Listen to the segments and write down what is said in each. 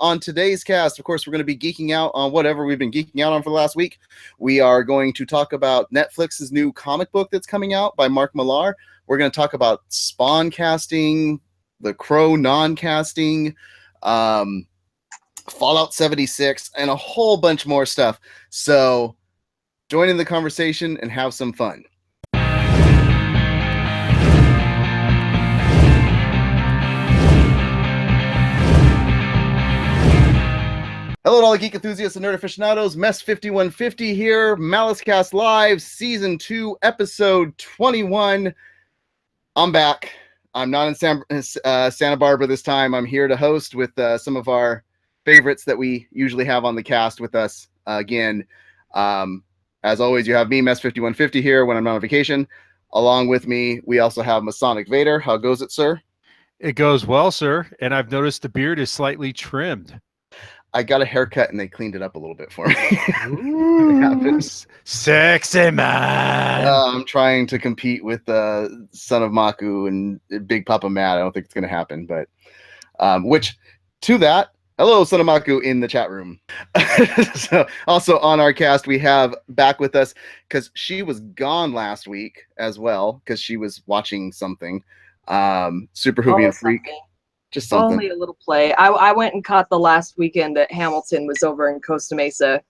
on today's cast, of course, we're going to be geeking out on whatever we've been geeking out on for the last week. We are going to talk about Netflix's new comic book that's coming out by Mark Millar. We're going to talk about Spawn casting, The Crow non-casting, Fallout 76, and a whole bunch more stuff. So join in the conversation and have some fun. Hello to all the geek enthusiasts and nerd aficionados. Mess 5150 here. MaliceCast Live, Season 2, Episode 21. I'm back. I'm not in Santa Barbara this time. I'm here to host with some of our favorites that we usually have on the cast with us again. As always, you have me, Mess 5150 here when I'm not on vacation. Along with me, we also have Masonic Vader. How goes it, sir? It goes well, sir. And I've noticed the beard is slightly trimmed. I got a haircut and they cleaned it up a little bit for me. Ooh, sexy man. I'm trying to compete with Son of Maku and Big Papa Matt. I don't think it's going to happen, but which to that, hello, Son of Maku in the chat room. So also on our cast, we have back with us because she was gone last week as well because she was watching something. Super Hoovian Freak. Just something. Only a little play. I went and caught the last weekend that Hamilton was over in Costa Mesa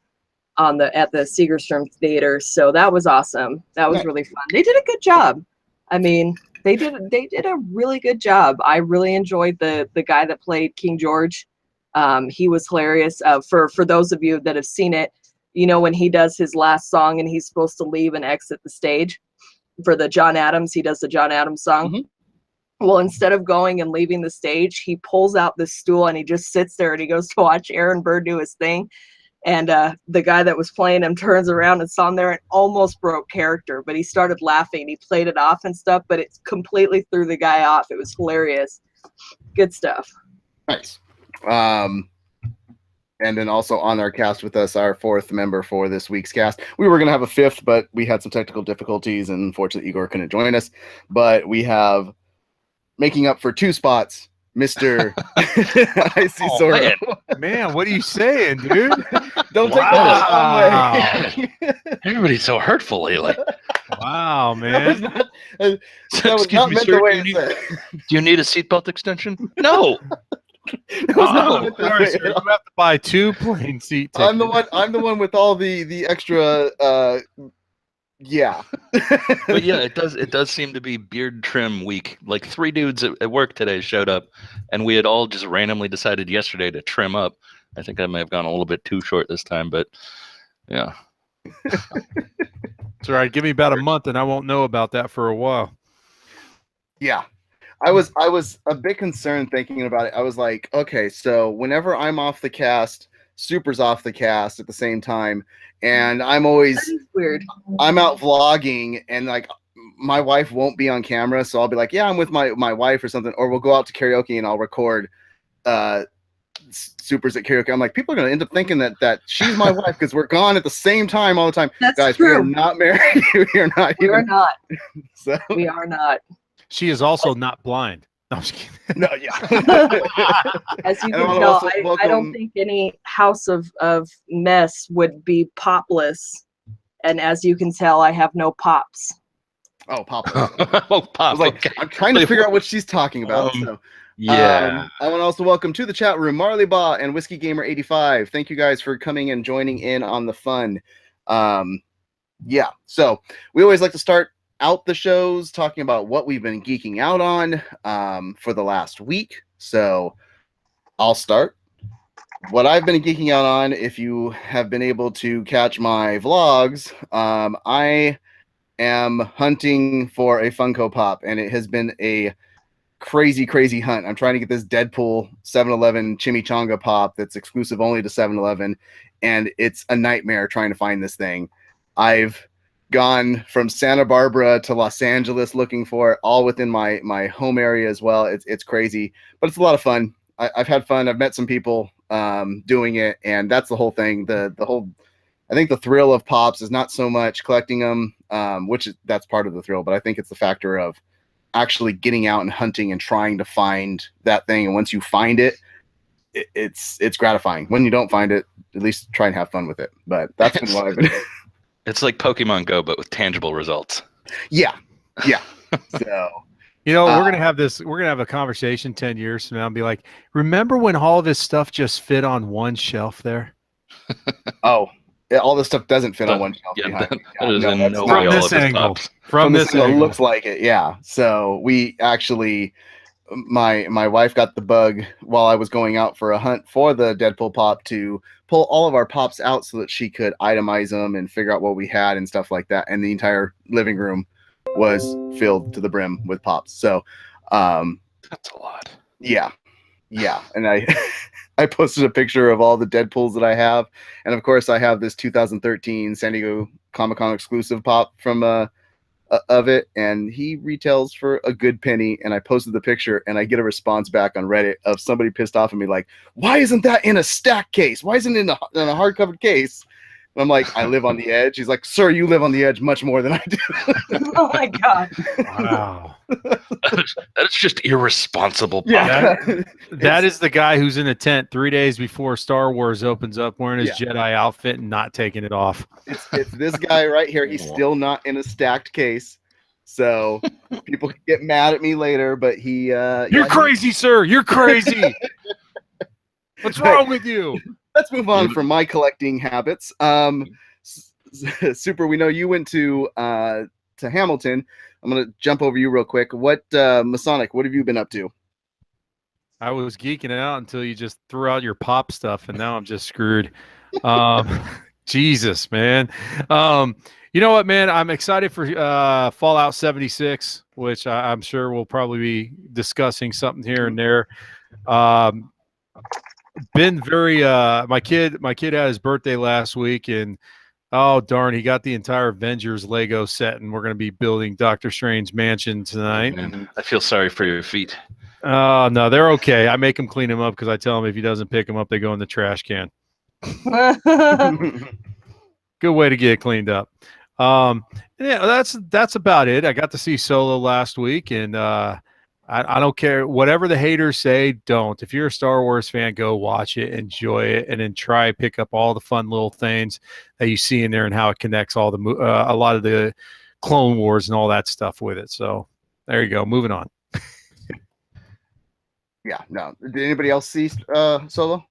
at the Segerstrom Theater. So that was awesome. That was really fun. They did a good job. I mean, they did a really good job. I really enjoyed the guy that played King George. He was hilarious. For those of you that have seen it, you know, when he does his last song and he's supposed to leave and exit the stage for the John Adams, he does the John Adams song. Mm-hmm. Well, instead of going and leaving the stage, he pulls out the stool and he just sits there and he goes to watch Aaron Burr do his thing. And the guy that was playing him turns around and saw him there and almost broke character, but he started laughing. He played it off and stuff, but it completely threw the guy off. It was hilarious. Good stuff. Nice. And then also on our cast with us, our fourth member for this week's cast. We were going to have a fifth, but we had some technical difficulties and unfortunately Igor couldn't join us. But we have, making up for two spots, Mr. I see Sorrow. Man, what are you saying, dude? Don't take that the wrong way. Everybody's so hurtful lately. Wow, man. That was not meant the way it said. Do you need a seatbelt extension? No. Of course, you have to buy 2 plane seat tickets. I'm the one with all the extra yeah. But yeah, it does seem to be beard trim week. Like 3 dudes at work today showed up and we had all just randomly decided yesterday to trim up. I think I may have gone a little bit too short this time, but yeah. It's all right. Give me about a month and I won't know about that for a while. Yeah. I was a bit concerned thinking about it. I was like, okay, so whenever I'm off the cast, Super's off the cast at the same time, and I'm always weird. I'm out vlogging, and like my wife won't be on camera, so I'll be like, yeah, I'm with my wife or something, or we'll go out to karaoke and I'll record Super's at karaoke. I'm like, people are gonna end up thinking that she's my wife because we're gone at the same time all the time. That's guys, true. we are not married. We are not. We are not. So we are not. She is also not blind. No, I'm just kidding. No, yeah. As you can tell, I don't think any house of mess would be popless. And as you can tell, I have no pops. Oh, pop. Oh, pop. I was like, okay. I'm trying to figure out what she's talking about. Yeah. I want to also welcome to the chat room Marley Ba and Whiskey Gamer 85. Thank you guys for coming and joining in on the fun. Yeah. So we always like to start out the shows talking about what we've been geeking out on for the last week. So I'll start. What I've been geeking out on, if you have been able to catch my vlogs, I am hunting for a Funko Pop, and it has been a crazy hunt. I'm trying to get this Deadpool 7-Eleven Chimichanga Pop that's exclusive only to 7-Eleven, and it's a nightmare trying to find this thing. I've gone from Santa Barbara to Los Angeles looking for it, all within my home area as well. It's crazy, but it's a lot of fun. I've had fun. I've met some people doing it, and that's the whole thing. The whole, I think the thrill of pops is not so much collecting them, that's part of the thrill, but I think it's the factor of actually getting out and hunting and trying to find that thing. And once you find it, it's gratifying. When you don't find it, at least try and have fun with it. But that's been what I've been. It's like Pokemon Go, but with tangible results. Yeah. So You know, we're gonna have this. We're gonna have a conversation 10 years from now and be like, "Remember when all this stuff just fit on one shelf there?" all this stuff doesn't fit on one shelf. Yeah, behind me. that is in that's no not- way all this of his angle. pops. From this angle, it angle. looks like it. Yeah. So we actually, my wife got the bug while I was going out for a hunt for the Deadpool pop to pull all of our pops out so that she could itemize them and figure out what we had and stuff like that. And the entire living room was filled to the brim with pops. So That's a lot. Yeah. And I posted a picture of all the Deadpools that I have. And of course I have this 2013 San Diego Comic-Con exclusive pop from of it, and he retails for a good penny. And I posted the picture and I get a response back on Reddit of somebody pissed off at me like, why isn't that in a stack case? Why isn't it in a hardcover case? And I'm like, I live on the edge. He's like, sir, you live on the edge much more than I do. Oh my god. Wow. That's just irresponsible. Pop. Yeah. That is the guy who's in a tent 3 days before Star Wars opens up wearing his Yeah. Jedi outfit and not taking it off. It's this guy right here. He's still not in a stacked case. So people can get mad at me later, but he You're crazy, sir. You're crazy. What's wrong with you? Let's move on from my collecting habits. Super, we know you went to Hamilton. I'm gonna jump over you real quick. What Masonic, what have you been up to? I was geeking out until you just threw out your pop stuff, and now I'm just screwed. Jesus, man. You know what, man? I'm excited for Fallout 76, which I'm sure we'll probably be discussing something here and there. Been very my kid had his birthday last week, and oh darn, he got the entire Avengers Lego set, and we're going to be building Doctor Strange mansion tonight. Man, I feel sorry for your feet. Oh no, they're okay. I make him clean them up because I tell him if he doesn't pick them up, they go in the trash can. Good way to get it cleaned up. Yeah, that's about it. I got to see Solo last week, and I don't care whatever the haters say. Don't. If you're a Star Wars fan, go watch it, enjoy it, and then try to pick up all the fun little things that you see in there and how it connects all the a lot of the Clone Wars and all that stuff with it. So there you go. Moving on. Yeah, no. Did anybody else see Solo?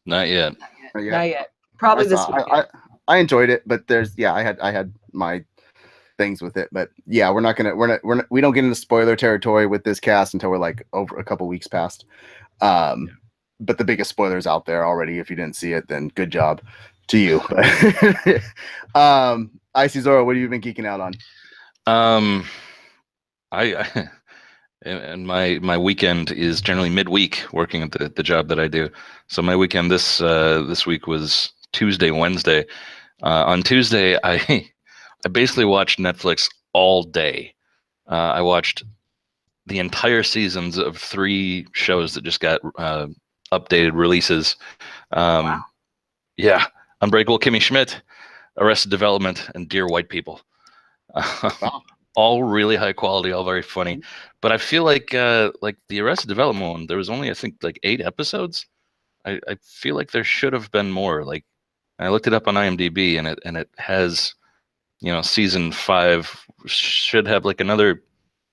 Not yet. Not yet. Not yet. Probably this weekend. I enjoyed it, but I had my things with it, but yeah, we don't get into spoiler territory with this cast until we're like over a couple weeks past. But the biggest spoilers out there already. If you didn't see it, then good job to you. Icy Zoro, what have you been geeking out on? I and my weekend is generally midweek working at the job that I do. So my weekend this week was Tuesday, Wednesday. On Tuesday, I basically watched Netflix all day. I watched the entire seasons of 3 shows that just got updated releases. Wow. Yeah, Unbreakable Kimmy Schmidt, Arrested Development, and Dear White People. Wow. All really high quality, all very funny. But I feel like the Arrested Development one, there was only I think like 8 episodes. I feel like there should have been more. Like I looked it up on IMDb, and it has, season 5 should have like another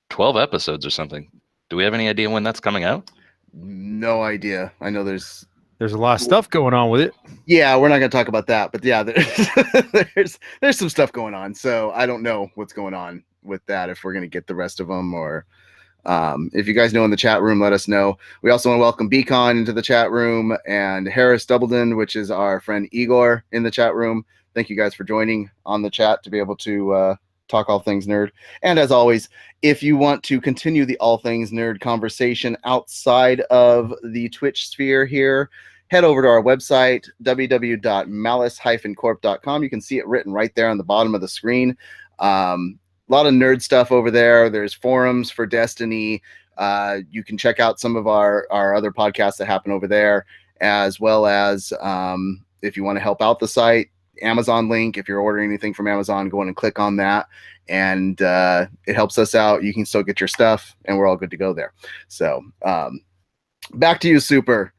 12 episodes or something. Do we have any idea when that's coming out? No idea. I know there's There's a lot of stuff going on with it. Yeah, we're not going to talk about that, but yeah, there's some stuff going on. So I don't know what's going on with that, if we're going to get the rest of them, or if you guys know in the chat room, let us know. We also want to welcome Beacon into the chat room, and Harris Doubleton, which is our friend Igor, in the chat room. Thank you guys for joining on the chat to be able to talk all things nerd. And as always, if you want to continue the all things nerd conversation outside of the Twitch sphere here, head over to our website, www.malice-corp.com. You can see it written right there on the bottom of the screen. A lot of nerd stuff over there. There's forums for Destiny. You can check out some of our other podcasts that happen over there, as well as if you want to help out the site, Amazon link. If you're ordering anything from Amazon, go in and click on that, and it helps us out. You can still get your stuff, and we're all good to go there. So back to you, Super.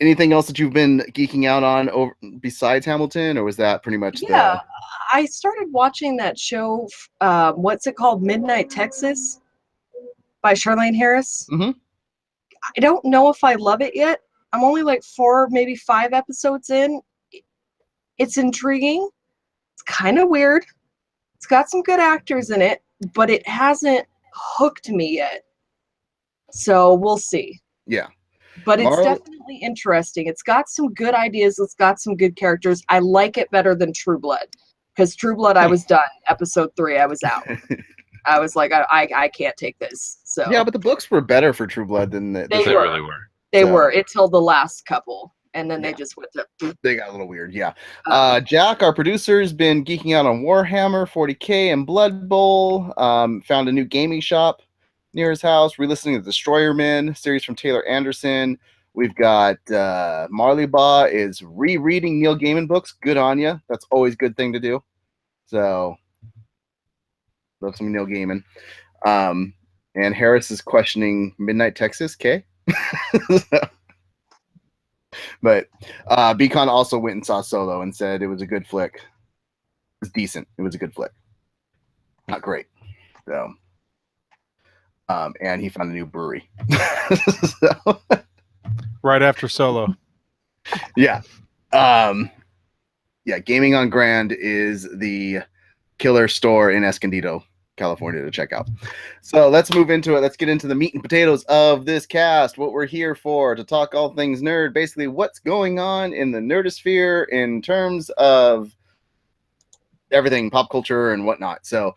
anything else that you've been geeking out on over besides Hamilton, or was that pretty much Yeah, I started watching that show. What's it called? Midnight Texas by Charlaine Harris. Mhm. I don't know if I love it yet. I'm only like 4, maybe 5 episodes in. It's intriguing. It's kind of weird. It's got some good actors in it, but it hasn't hooked me yet. So we'll see. Yeah. But it's Marl- definitely interesting. It's got some good ideas. It's got some good characters. I like it better than True Blood. Because True Blood, I was done. Episode 3, I was out. I was like, I can't take this. So Yeah, but the books were better for True Blood than the They They were. really were. they so- were until the last couple. And then they Yeah. just went to They got a little weird, yeah. uh, Jack, our producer, has been geeking out on Warhammer 40K and Blood Bowl. Found a new gaming shop near his house. Re-listening to Destroyer Men series from Taylor Anderson. We've got Marley Baugh is rereading Neil Gaiman books. Good on you. That's always a good thing to do. So, love some Neil Gaiman. And Harris is questioning Midnight Texas. Okay. But Beacon also went and saw Solo and said it was a good flick. It was decent. It was a good flick. Not great. So, and he found a new brewery. So, Right after Solo. yeah. Yeah, Gaming on Grand is the killer store in Escondido, California to check out. So let's move into it. Let's get into the meat and potatoes of this cast. What we're here for, to talk all things nerd. Basically, what's going on in the nerdosphere in terms of everything, pop culture and whatnot. So,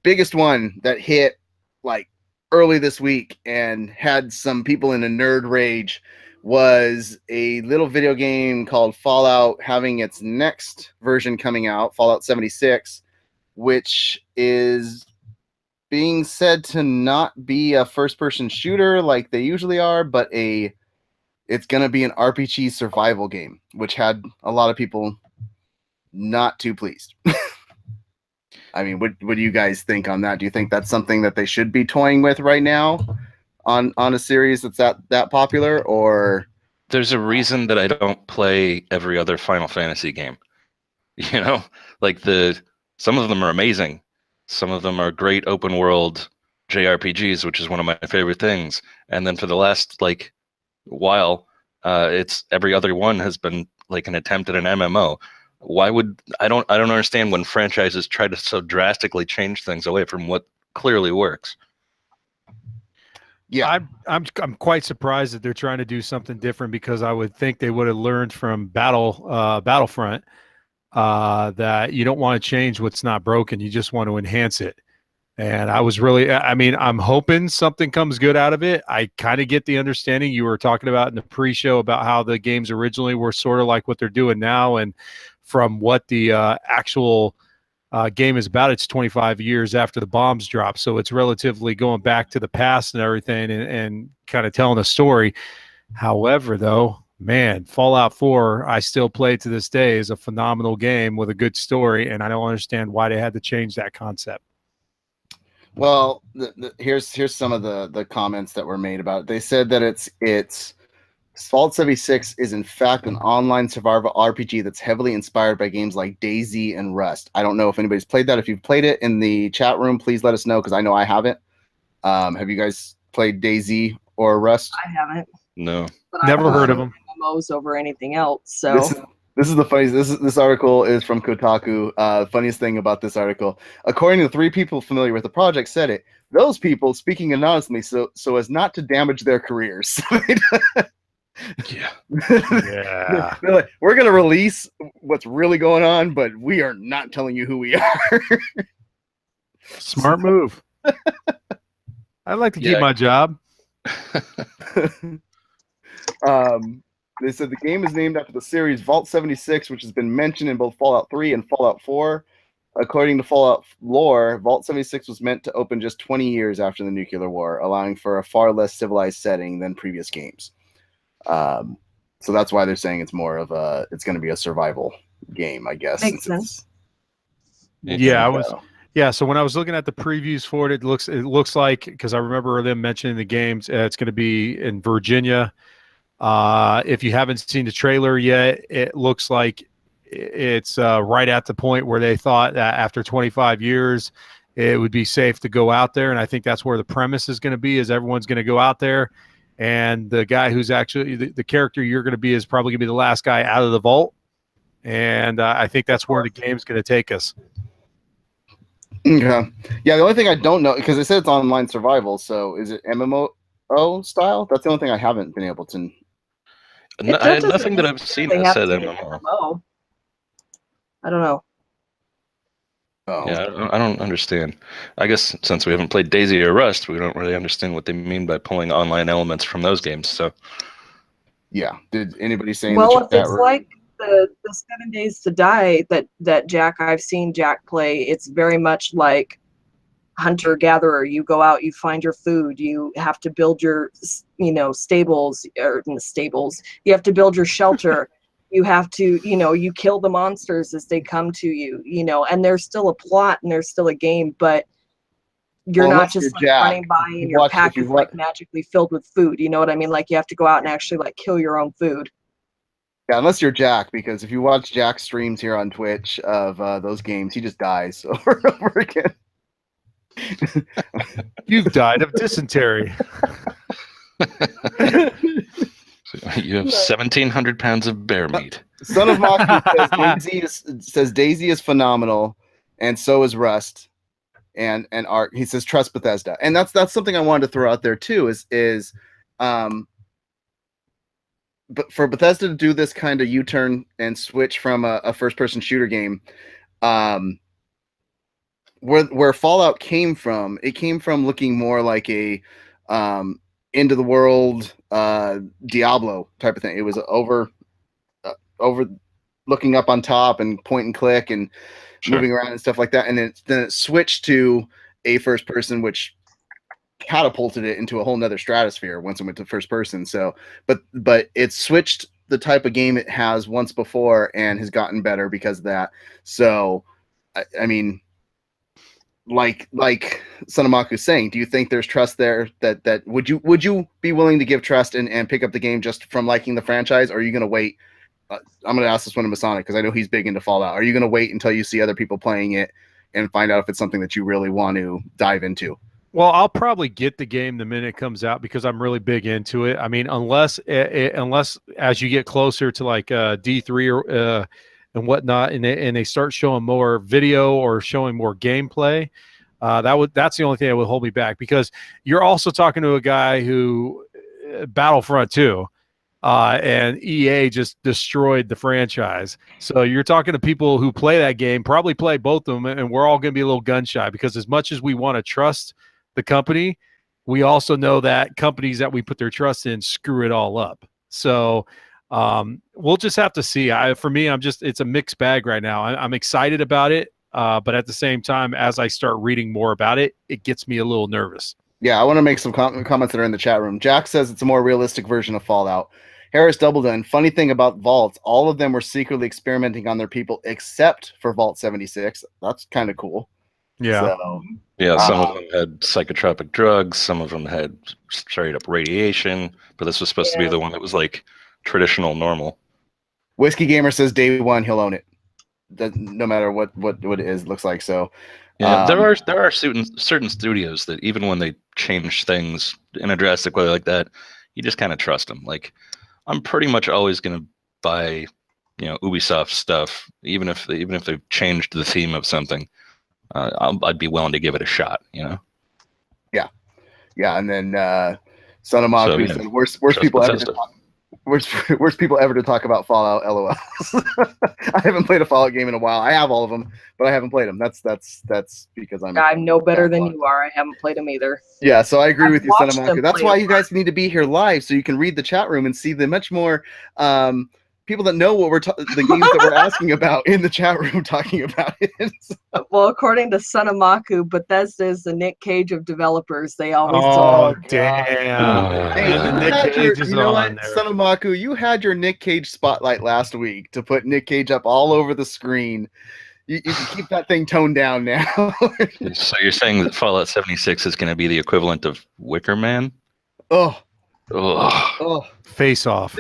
biggest one that hit like early this week and had some people in a nerd rage was a little video game called Fallout having its next version coming out, Fallout 76, which is being said to not be a first-person shooter like they usually are, but it's going to be an RPG survival game, which had a lot of people not too pleased. I mean, what do you guys think on that? Do you think that's something that they should be toying with right now on a series that's that popular, or? There's a reason that I don't play every other Final Fantasy game. You know, like some of them are amazing. Some of them are great open world JRPGs, which is one of my favorite things. And then for the last like while, it's every other one has been like an attempt at an MMO. Why would I don't understand when franchises try to so drastically change things away from what clearly works. Yeah, I'm quite surprised that they're trying to do something different, because I would think they would have learned from Battlefront that you don't want to change what's not broken. You just want to enhance it. And I'm hoping something comes good out of it. I kind of get the understanding you were talking about in the pre-show about how the games originally were sort of like what they're doing now. And from what the actual game is about, it's 25 years after the bombs dropped. So it's relatively going back to the past and everything, and kind of telling a story. However, though, man, Fallout 4, I still play to this day, is a phenomenal game with a good story, and I don't understand why they had to change that concept. well, here's some of the comments that were made about it. They said that it's Fallout 76 is in fact an online survival RPG that's heavily inspired by games like DayZ and Rust. I don't know if anybody's played that. If you've played it in the chat room, please let us know, because I know I haven't. Have you guys played DayZ or Rust? I haven't. No. But Never I heard of them. MMOs over anything else. So This is the funniest. This article is from Kotaku. Funniest thing about this article, according to 3 people familiar with the project, said it. Those people speaking anonymously so as not to damage their careers. Yeah. Yeah. They're like, we're going to release what's really going on, but we are not telling you who we are. Smart move. I'd like to keep Yeah. my job. They said the game is named after the series Vault 76, which has been mentioned in both Fallout 3 and Fallout 4. According to Fallout lore, Vault 76 was meant to open just 20 years after the nuclear war, allowing for a far less civilized setting than previous games. So that's why they're saying it's more of it's going to be a survival game, I guess. Makes sense. Yeah, so when I was looking at the previews for it, it looks like, because I remember them mentioning the games, it's going to be in Virginia. If you haven't seen the trailer yet, it looks like it's right at the point where they thought that after 25 years, it would be safe to go out there. And I think that's where the premise is going to be, is everyone's going to go out there. And the guy who's actually the character you're going to be is probably going to be the last guy out of the vault. And I think that's where the game's going to take us. Okay. Yeah, the only thing I don't know, because they said it's online survival, so is it MMO style? That's the only thing I haven't been able to. Nothing that I've seen that said MMO. MMO. I don't know. Oh. Yeah, I don't understand. I guess since we haven't played Daisy or Rust, we don't really understand what they mean by pulling online elements from those games. So, yeah. Did anybody say? Well, if it's like the 7 Days to Die that I've seen Jack play, it's very much like hunter gatherer. You go out, you find your food, you have to build your stables, or in the stables. You have to build your shelter. You have to, you kill the monsters as they come to you, and there's still a plot and there's still a game, but you're not just like running by and your pack is like magically filled with food. You know what I mean? Like you have to go out and actually like kill your own food. Yeah, unless you're Jack, because if you watch Jack's streams here on Twitch of those games, he just dies over and over again. You've died of dysentery. You have 1,700 pounds of bear meat. Son of Maku says Daisy is phenomenal, and so is Rust, and Art. He says trust Bethesda, and that's something I wanted to throw out there too. But for Bethesda to do this kind of U-turn and switch from a first-person shooter game, where Fallout came from, it came from looking more like a into the world Diablo type of thing. It was over looking up on top and point and click and moving around and stuff like that. And then it switched to a first person, which catapulted it into a whole nother stratosphere once it went to first person. So, but it switched the type of game it has once before and has gotten better because of that. So, I mean, like Son of Maku's saying, do you think there's trust there? That would you be willing to give trust and pick up the game just from liking the franchise? Or are you going to wait? I'm going to ask this one to Masonic because I know he's big into Fallout. Are you going to wait until you see other people playing it and find out if it's something that you really want to dive into? Well, I'll probably get the game the minute it comes out because I'm really big into it. I mean, unless as you get closer to like D3 or and whatnot, and they start showing more video or showing more gameplay, that's the only thing that would hold me back, because you're also talking to a guy who Battlefront 2 and EA just destroyed the franchise. So you're talking to people who play that game, probably play both of them, and we're all going to be a little gun shy because as much as we want to trust the company, we also know that companies that we put their trust in screw it all up. So we'll just have to see. For me, it's a mixed bag right now. I'm excited about it, but at the same time, as I start reading more about it, it gets me a little nervous. Yeah, I want to make some comments that are in the chat room. Jack says it's a more realistic version of Fallout. Harris Doubledone, funny thing about Vaults, all of them were secretly experimenting on their people except for Vault 76. That's kind of cool. Yeah. So, yeah, some of them had psychotropic drugs, some of them had straight up radiation, but this was supposed to be the one that was like traditional normal. Whiskey Gamer says day one he'll own it. No matter what it is, it looks like. So yeah, there are certain studios that even when they change things in a drastic way like that, you just kind of trust them. Like I'm pretty much always going to buy, Ubisoft stuff, even if they've changed the theme of something. I'd be willing to give it a shot. Yeah. And then Son of Maku said, "Worst people ever." Worst people ever to talk about Fallout, LOL. I haven't played a Fallout game in a while. I have all of them, but I haven't played them. That's because I'm no better than you are. I haven't played them either. Yeah, so I agree with you, Son of Maku. That's why you guys need to be here live so you can read the chat room and see the much more people that know what the games that we're asking about in the chat room talking about it. Well, according to Son of Maku, Bethesda is the Nick Cage of developers. They always damn. Hey, Nick Cage is on there. Son of Maku, you had your Nick Cage spotlight last week to put Nick Cage up all over the screen. You can keep that thing toned down now. So you're saying that Fallout 76 is going to be the equivalent of Wicker Man? Oh, Ugh. Oh, Face Off.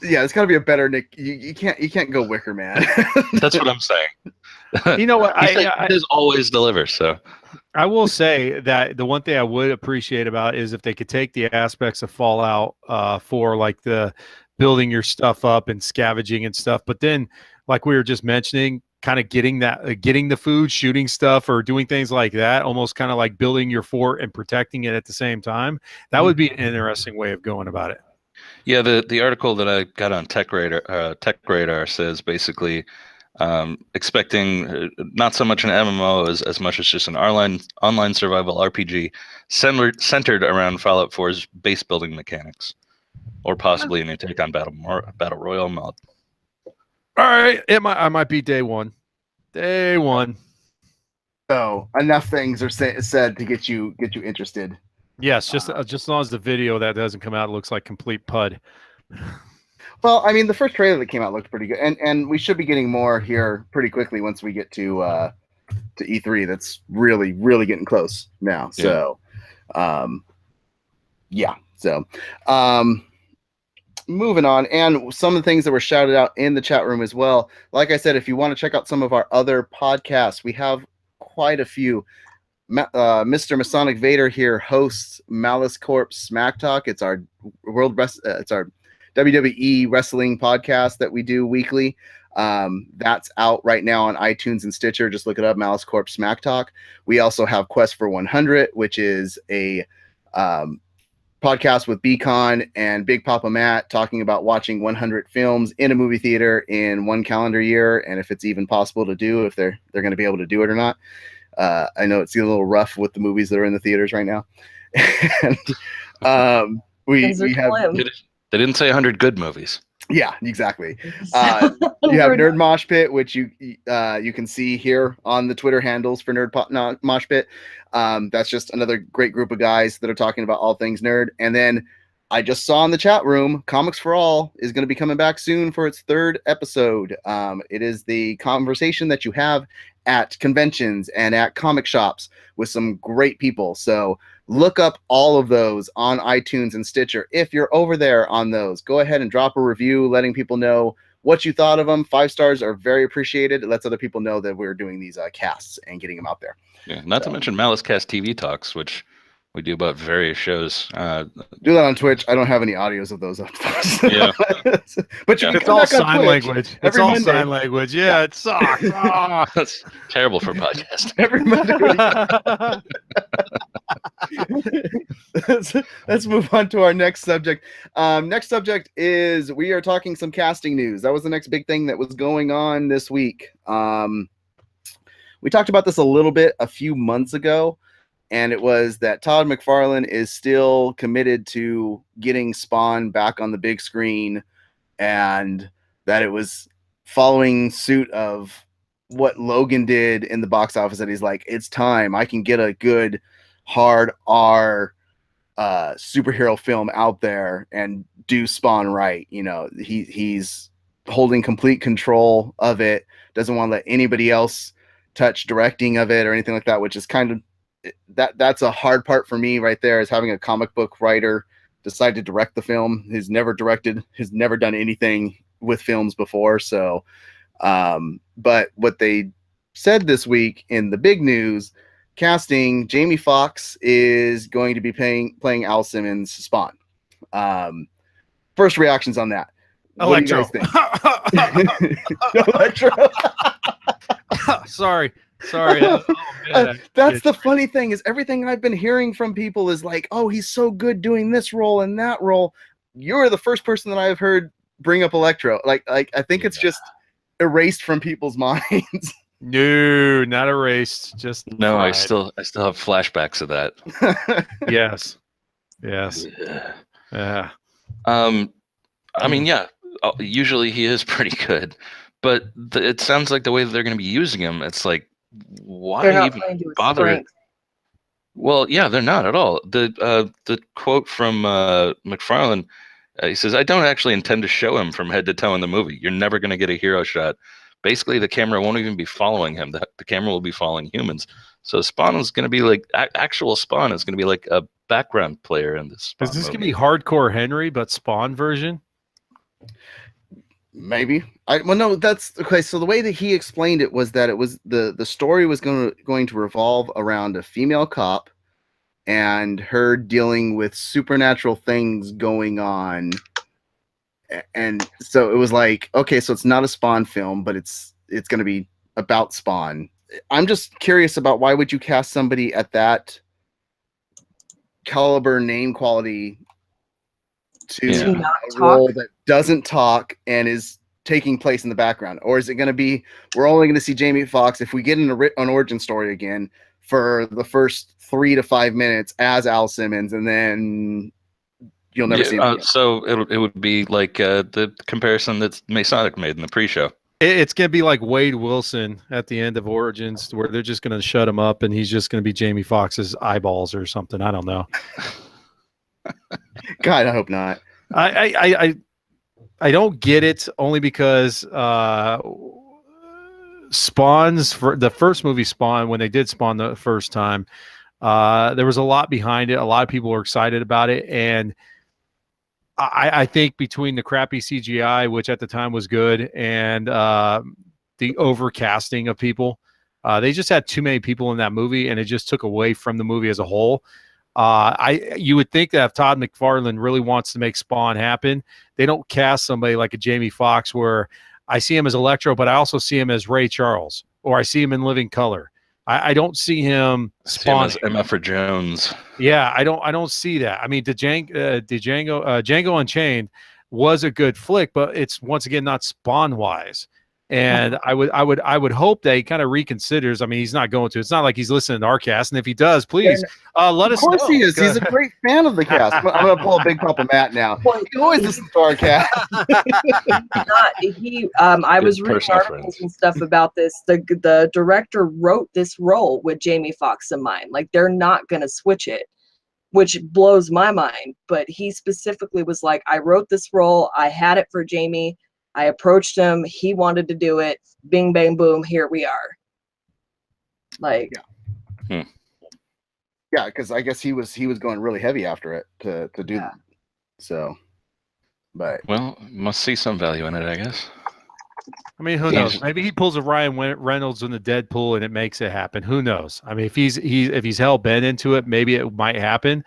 yeah, it's got to be a better Nick. You can't go Wicker Man. That's what I'm saying. You know what? He does always deliver. So I will say that the one thing I would appreciate about it is if they could take the aspects of Fallout for like the building your stuff up and scavenging and stuff, but then like we were just mentioning, kind of getting the food, shooting stuff, or doing things like that, almost kind of like building your fort and protecting it at the same time. That would be an interesting way of going about it. yeah, the article that I got on Tech Radar says basically expecting not so much an MMO as much as just an online survival RPG centered around Fallout 4's base building mechanics, or possibly a new take on battle royale mod. All right, I might be day one. Day one. So enough things are said to get you interested. Yes, just as long as the video that doesn't come out looks like complete pud. Well, I mean, the first trailer that came out looked pretty good, and we should be getting more here pretty quickly once we get to E3. That's really getting close now. So, yeah. So, moving on, and some of the things that were shouted out in the chat room as well. Like I said, if you want to check out some of our other podcasts, we have quite a few. Mr. Masonic Vader here hosts Malice Corp Smack Talk. It's our it's our WWE wrestling podcast that we do weekly. That's out right now on iTunes and Stitcher. Just look it up, Malice Corp Smack Talk. We also have Quest for 100, which is a podcast with Beacon and Big Papa Matt talking about watching 100 films in a movie theater in one calendar year, and if it's even possible to do, if they're going to be able to do it or not. I know it's a little rough with the movies that are in the theaters right now. And we have. They didn't say 100 good movies. Yeah, exactly. You have Nerd Mosh Pit, which you can see here on the Twitter handles for Mosh Pit. That's just another great group of guys that are talking about all things nerd. And then I just saw in the chat room, Comics for All is going to be coming back soon for its 3rd episode. It is the conversation that you have at conventions and at comic shops with some great people. So look up all of those on iTunes and Stitcher. If you're over there on those, go ahead and drop a review letting people know what you thought of them. 5 stars are very appreciated. It lets other people know that we're doing these casts and getting them out there. Yeah, not to mention MaliceCast TV Talks, which we do about various shows. Do that on Twitch. I don't have any audios of those up. Yeah. But you can it's all sign Twitch language. It's all Monday. Sign language. Yeah, it sucks. Oh. That's terrible for podcasting. Every Monday. Let's move on to our next subject. Next subject is we are talking some casting news. That was the next big thing that was going on this week. We talked about this a little bit a few months ago. And it was that Todd McFarlane is still committed to getting Spawn back on the big screen, and that it was following suit of what Logan did in the box office, that he's like, it's time. I can get a good hard R superhero film out there and do Spawn right. You know, he's holding complete control of it, doesn't want to let anybody else touch directing of it or anything like that, which is kind of that's a hard part for me right there, is having a comic book writer decide to direct the film. He's never directed, has never done anything with films before. So, but what they said this week in the big news casting, Jamie Foxx is going to be playing Al Simmons' Spawn. First reactions on that. Electro. What do you guys think? Electro. Sorry. Oh, that's the funny thing, is everything I've been hearing from people is like, oh, he's so good doing this role and that role. You're the first person that I've heard bring up Electro. Like I think it's just erased from people's minds. No, not erased. Just no. Fried. I still have flashbacks of that. Yes. Yeah. I mean, yeah. Usually he is pretty good, but it sounds like the way that they're going to be using him, it's like, why even bother it? Well, yeah, they're not at all. The quote from McFarlane, he says, "I don't actually intend to show him from head to toe in the movie. You're never going to get a hero shot. Basically, the camera won't even be following him. The camera will be following humans. So Spawn is going to be like actual Spawn is going to be like a background player in this Spawn Is this movie. gonna be Hardcore Henry, but Spawn version? Maybe. Well, no, that's okay. So the way that he explained it was that it was the story was going to revolve around a female cop and her dealing with supernatural things going on. And so it was like, okay, so it's not a Spawn film, but it's going to be about Spawn. I'm just curious about why would you cast somebody at that caliber, name quality to not a talk? role that doesn't talk and is taking place in the background? Or is it going to be, we're only going to see Jamie Foxx if we get an origin story again for the first 3 to 5 minutes as Al Simmons, and then you'll never see him again. So it would be like the comparison that Masonic made in the pre-show. It's gonna be like Wade Wilson at the end of Origins, where they're just gonna shut him up and he's just gonna be Jamie Foxx's eyeballs or something. I don't know. God, I hope not. I don't get it, only because Spawn's for the first movie, Spawn, when they did Spawn the first time, there was a lot behind it. A lot of people were excited about it, and I think between the crappy CGI, which at the time was good, and the overcasting of people, they just had too many people in that movie, and it just took away from the movie as a whole. You would think that if Todd McFarlane really wants to make Spawn happen, they don't cast somebody like a Jamie Foxx, where I see him as Electro, but I also see him as Ray Charles, or I see him in Living Color. I don't see him Spawn as Emma Jones. Yeah, I don't see that. I mean, Django Unchained was a good flick, but it's once again not Spawn wise. And I would hope that he kind of reconsiders. I mean, he's not going to. It's not like he's listening to our cast. And if he does, please let us know. Of course he is. He's a great fan of the cast. I'm going to pull a Big Papa Matt now. He always listens to our cast. I was reading articles and stuff about this. The director wrote this role with Jamie Foxx in mind. Like, they're not going to switch it, which blows my mind. But he specifically was like, I wrote this role. I had it for Jamie. I approached him. He wanted to do it. Bing, bang, boom. Here we are. Like, yeah, because I guess he was going really heavy after it to do that. So, but must see some value in it, I guess. I mean, who knows? Maybe he pulls a Ryan Reynolds in the Deadpool and it makes it happen. Who knows? I mean, if he's hell bent into it, maybe it might happen.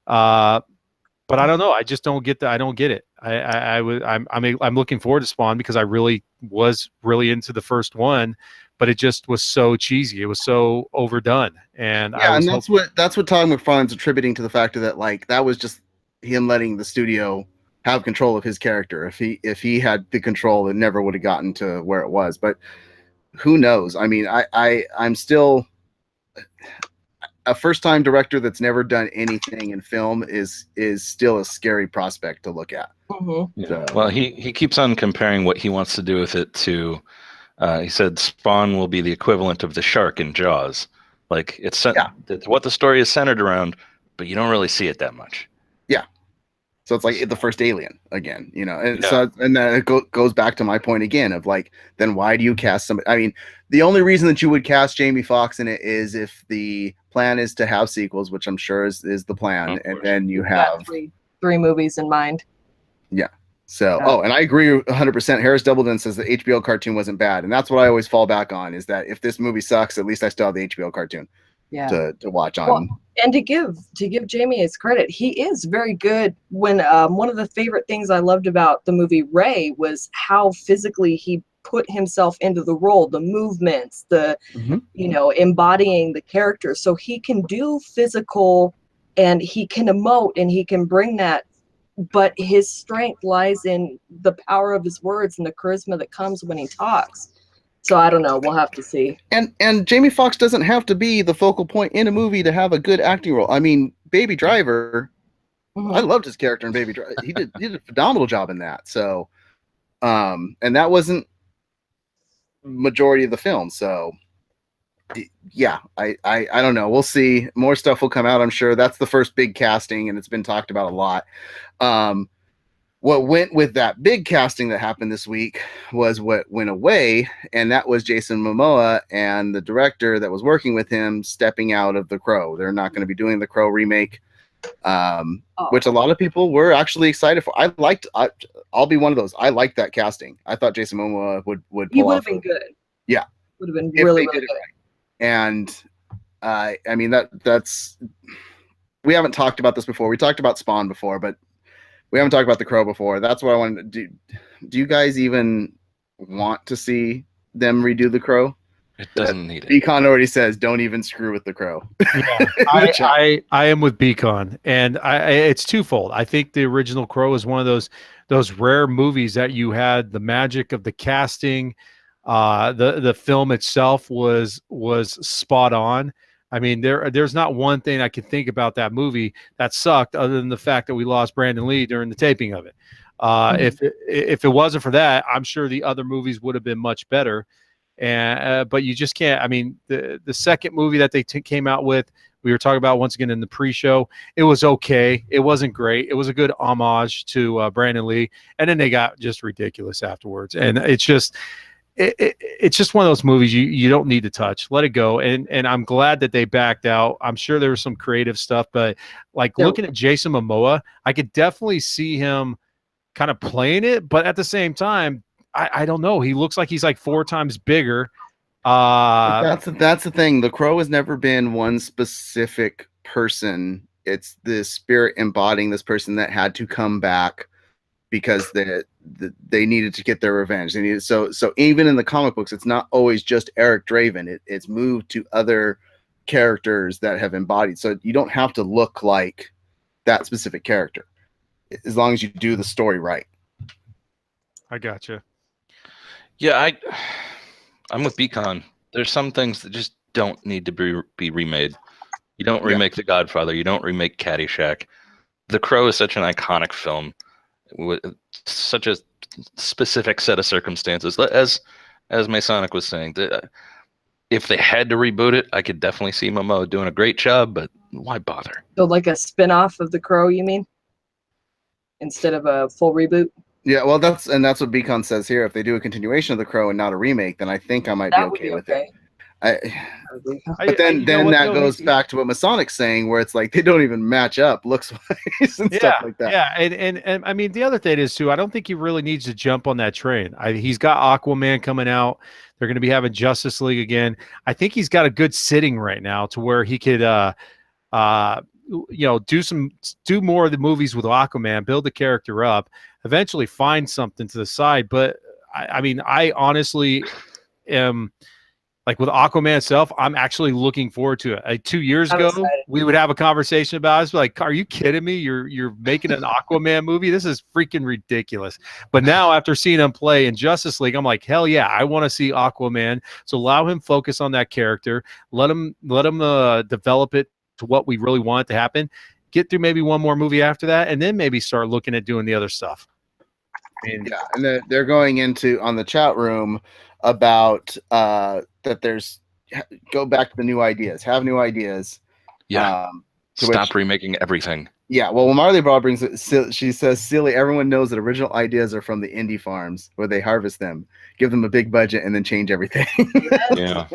But I don't know. I just don't get that. I don't get it. I'm looking forward to Spawn because I really was really into the first one, but it just was so cheesy. It was so overdone. And that's what Todd McFarlane's attributing to the fact that, like, that was just him letting the studio have control of his character. If he had the control, it never would have gotten to where it was. But who knows? I mean, I'm still a first-time director that's never done anything in film is still a scary prospect to look at. Mm-hmm. So, well, he keeps on comparing what he wants to do with it to. He said Spawn will be the equivalent of the shark in Jaws. Like it's what the story is centered around, but you don't really see it that much. Yeah. So it's like the first Alien again, you know, and then it goes back to my point again of, like, then why do you cast somebody? I mean, the only reason that you would cast Jamie Foxx in it is if the plan is to have sequels, which I'm sure is the plan, and then you have three movies in mind. Yeah. So, and I agree 100%. Harris Doubleton says the HBO cartoon wasn't bad, and that's what I always fall back on, is that if this movie sucks, at least I still have the HBO cartoon to watch on. Well, and to give Jamie his credit, he is very good. When one of the favorite things I loved about the movie Ray was how physically he put himself into the role, the movements, the embodying the character. So he can do physical, and he can emote, and he can bring that. But his strength lies in the power of his words and the charisma that comes when he talks. So I don't know. We'll have to see. And Jamie Foxx doesn't have to be the focal point in a movie to have a good acting role. I mean, Baby Driver, I loved his character in Baby Driver. He did a phenomenal job in that. So, and that wasn't majority of the film. So, yeah, I don't know. We'll see. More stuff will come out, I'm sure. That's the first big casting, and it's been talked about a lot. What went with that big casting that happened this week was what went away, and that was Jason Momoa and the director that was working with him stepping out of The Crow. They're not going to be doing The Crow remake. which a lot of people were actually excited for. I'll be one of those. I liked that casting. I thought Jason Momoa would pull He would off. have been good. Yeah, would have been if really, they really did good. it right. And I mean that's we haven't talked about this before. We talked about Spawn before, but we haven't talked about The Crow before. That's what I wanted to do. Do you guys even want to see them redo The Crow? It doesn't need it. Beacon already says, "Don't even screw with The Crow." Yeah, I am with Beacon, and it's twofold. I think the original Crow is one of those rare movies that you had the magic of the casting. The film itself was spot on. I mean, there's not one thing I can think about that movie that sucked, other than the fact that we lost Brandon Lee during the taping of it. If it wasn't for that, I'm sure the other movies would have been much better. And but you just can't. I mean, the second movie that they came out with, we were talking about once again in the pre-show. It was okay. It wasn't great. It was a good homage to Brandon Lee, and then they got just ridiculous afterwards. And it's just. It's just one of those movies you don't need to touch. Let it go. And I'm glad that they backed out. I'm sure there was some creative stuff, but like looking at Jason Momoa, I could definitely see him kind of playing it. But at the same time, I don't know. He looks like he's like 4 times bigger. That's the thing. The Crow has never been one specific person. It's the spirit embodying this person that had to come back because they needed to get their revenge. They needed so even in the comic books, it's not always just Eric Draven. It's moved to other characters that have embodied. So you don't have to look like that specific character, as long as you do the story right. I gotcha. Yeah, I'm with Beacon. There's some things that just don't need to be remade. You don't remake The Godfather. You don't remake Caddyshack. The Crow is such an iconic film with such a specific set of circumstances. As Masonic was saying, if they had to reboot it, I could definitely see Momoa doing a great job, but why bother? So like a spin-off of The Crow, you mean? Instead of a full reboot? Yeah, well, that's what Beacon says here. If they do a continuation of The Crow and not a remake, then I think I might be okay with it. But then that goes back to what Masonic's saying, where it's like they don't even match up looks-wise and stuff like that. Yeah, and I mean the other thing is too, I don't think he really needs to jump on that train. He's got Aquaman coming out. They're going to be having Justice League again. I think he's got a good sitting right now to where he could do more of the movies with Aquaman, build the character up, eventually find something to the side. But I mean, I honestly am. Like with Aquaman itself, I'm actually looking forward to it. Like 2 years ago, we would have a conversation about it. It's like, are you kidding me? You're making an Aquaman movie? This is freaking ridiculous. But now after seeing him play in Justice League, I'm like, hell yeah, I want to see Aquaman. So allow him focus on that character. Let him develop it to what we really want to happen. Get through maybe one more movie after that, and then maybe start looking at doing the other stuff. And they're going into on the chat room about that there's go back to the new ideas, have new ideas. Yeah. Stop remaking everything. Yeah. Well, Marley Bra brings it. She says, silly, everyone knows that original ideas are from the indie farms where they harvest them, give them a big budget, and then change everything. Yeah.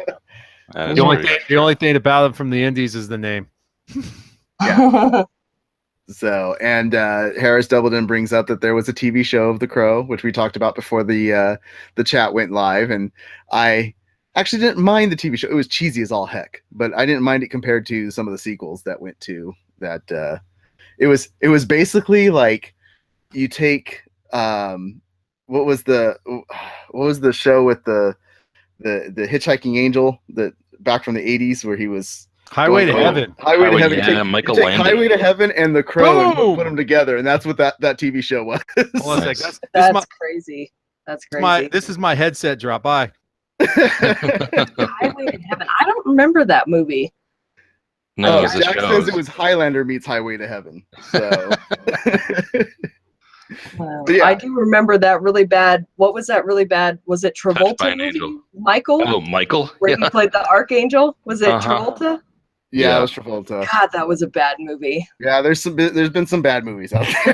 The only thing about them from the indies is the name. Yeah. So, and Harris Doubleton brings up that there was a TV show of The Crow, which we talked about before the chat went live, and I actually didn't mind the TV show. It was cheesy as all heck, but I didn't mind it compared to some of the sequels that went to that. It was basically like you take what was the show with the hitchhiking angel that back from the 80s where he was. Highway to Heaven. Highway to Heaven. Yeah, Michael Landon. Highway to Heaven and The Crow and put them together, and that's what that TV show was. That's crazy. That's crazy. This is my headset drop by. Highway to Heaven. I don't remember that movie. No, Jack says it was Highlander meets Highway to Heaven. So. I do remember that really bad. What was that really bad? Was it Travolta movie? Michael? Oh, Michael. Where he played the Archangel? Was it Travolta? Yeah, it was Travolta. God, that was a bad movie. Yeah, there's been some bad movies out there.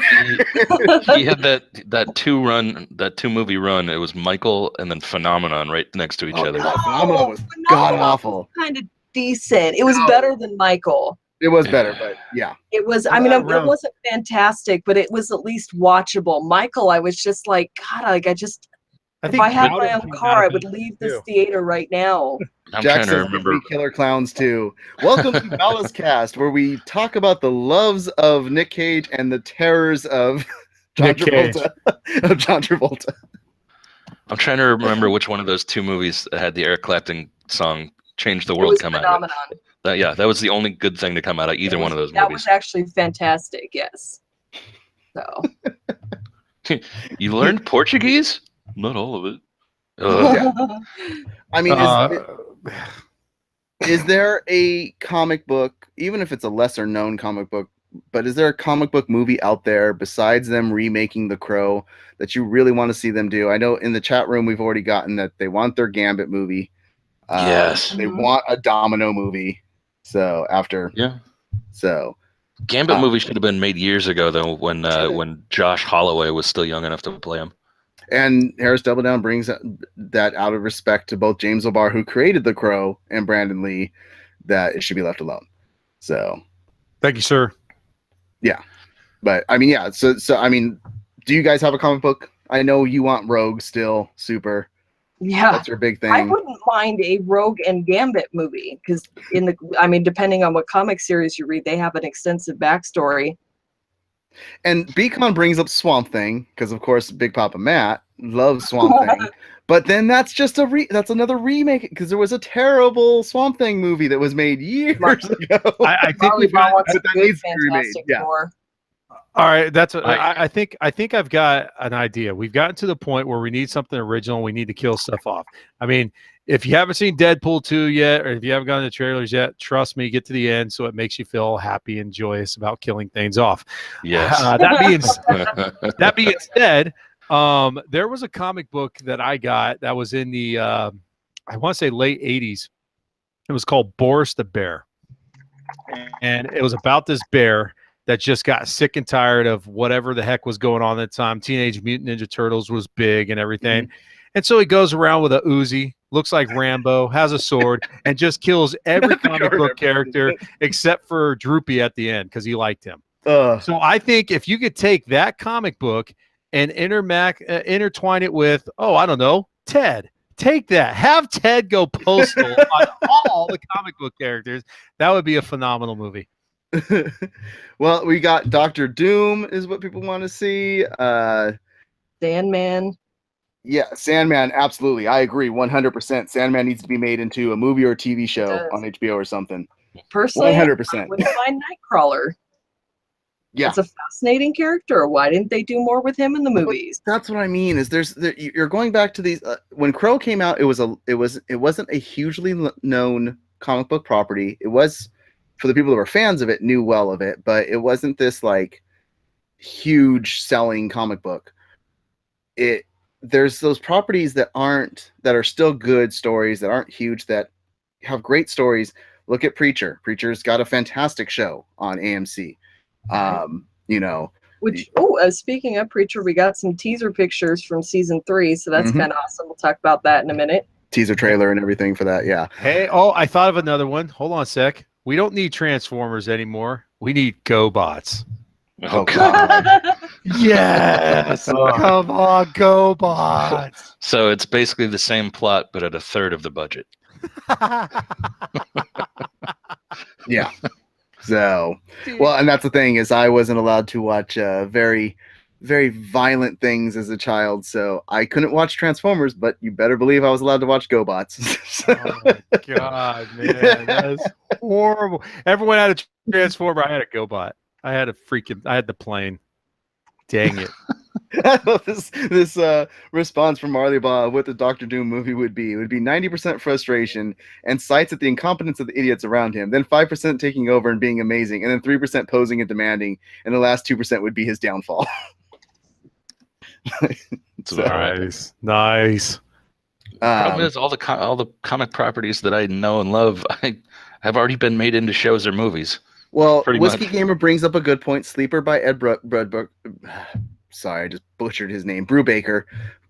He had that 2 movie run. It was Michael and then Phenomenon right next to each other. Phenomenon was god awful. Kind of decent. It was better than Michael. It was better, but yeah. It was. Well, I mean, that it round- wasn't fantastic, but it was at least watchable. Michael, I was just like, God, like I just. If I had my own car, I would leave this theater right now. I'm Jack trying to says remember. we Killer Clowns too. Welcome to MaliceCast, where we talk about the loves of Nick Cage and the terrors of John Nick Cage. Travolta. Of John Travolta. I'm trying to remember which one of those two movies that had the Eric Clapton song "Change the It World" was come out. phenomenon. That was the only good thing to come out of either one of those That movies. was actually fantastic. Yes. So. You learned Portuguese? Not all of it. I mean, is there a comic book, even if it's a lesser known comic book, but is there a comic book movie out there besides them remaking The Crow that you really want to see them do? I know in the chat room we've already gotten that they want their Gambit movie. Yes. They want a Domino movie. So Gambit movie should have been made years ago, though, when Josh Holloway was still young enough to play him. And Harris Double Down brings that out of respect to both James O'Barr, who created The Crow, and Brandon Lee, that it should be left alone. So, thank you, sir. Yeah, but I mean, yeah. So I mean, do you guys have a comic book? I know you want Rogue still, super. Yeah, that's your big thing. I wouldn't mind a Rogue and Gambit movie because depending on what comic series you read, they have an extensive backstory. And Beacon brings up Swamp Thing because, of course, Big Papa Matt loves Swamp Thing. But then that's just that's another remake because there was a terrible Swamp Thing movie that was made years ago. I think we've got that needs to be remade. Yeah. All right, I think I've got an idea. We've gotten to the point where we need something original. We need to kill stuff off. I mean, if you haven't seen Deadpool 2 yet, or if you haven't gotten the trailers yet, trust me, get to the end so it makes you feel happy and joyous about killing things off. Yes. That being said, there was a comic book that I got that was in the I want to say late 80s. It was called Boris the Bear, and it was about this bear that just got sick and tired of whatever the heck was going on at the time. Teenage Mutant Ninja Turtles was big and everything. Mm-hmm. And so he goes around with a Uzi, looks like Rambo, has a sword, and just kills every comic book character except for Droopy at the end because he liked him. So I think if you could take that comic book and intertwine it with, I don't know, Ted. Take that. Have Ted go postal on all the comic book characters. That would be a phenomenal movie. Well, we got Dr. Doom is what people want to see. Sandman. Yeah, Sandman, absolutely. I agree 100%. Sandman needs to be made into a movie or a TV show on HBO or something. Personally, 100%. I wouldn't mind Nightcrawler. Yeah. It's a fascinating character. Why didn't they do more with him in the movies? That's what I mean. Is you're going back to these when Crow came out, it wasn't a hugely known comic book property. It was for the people that were fans of it, knew well of it, but it wasn't this like huge selling comic book. There's those properties that are still good stories that aren't huge that have great stories. Look at Preacher. Preacher's got a fantastic show on AMC. Speaking of Preacher, we got some teaser pictures from season 3, so that's kind of awesome. We'll talk about that in a minute. Teaser trailer and everything for that. Yeah. Hey, I thought of another one. Hold on a sec. We don't need Transformers anymore. We need GoBots. Oh God. Yes. Come on, GoBots. So it's basically the same plot, but at a third of the budget. Yeah. So, well, and that's the thing is I wasn't allowed to watch very, very violent things as a child, so I couldn't watch Transformers, but you better believe I was allowed to watch GoBots. Oh my God, man. That is horrible. Everyone had a Transformer. I had a GoBot. I had the plane. Dang it. I love this response from Marley Bob what the Dr. Doom movie would be. It would be 90% frustration and cites at the incompetence of the idiots around him, then 5% taking over and being amazing, and then 3% posing and demanding, and the last 2% would be his downfall. Nice. Problem is all the comic properties that I know and love have already been made into shows or movies. Well, Whiskey Gamer brings up a good point. Sleeper by Ed Brudbook. Sorry, I just butchered his name. Brubaker.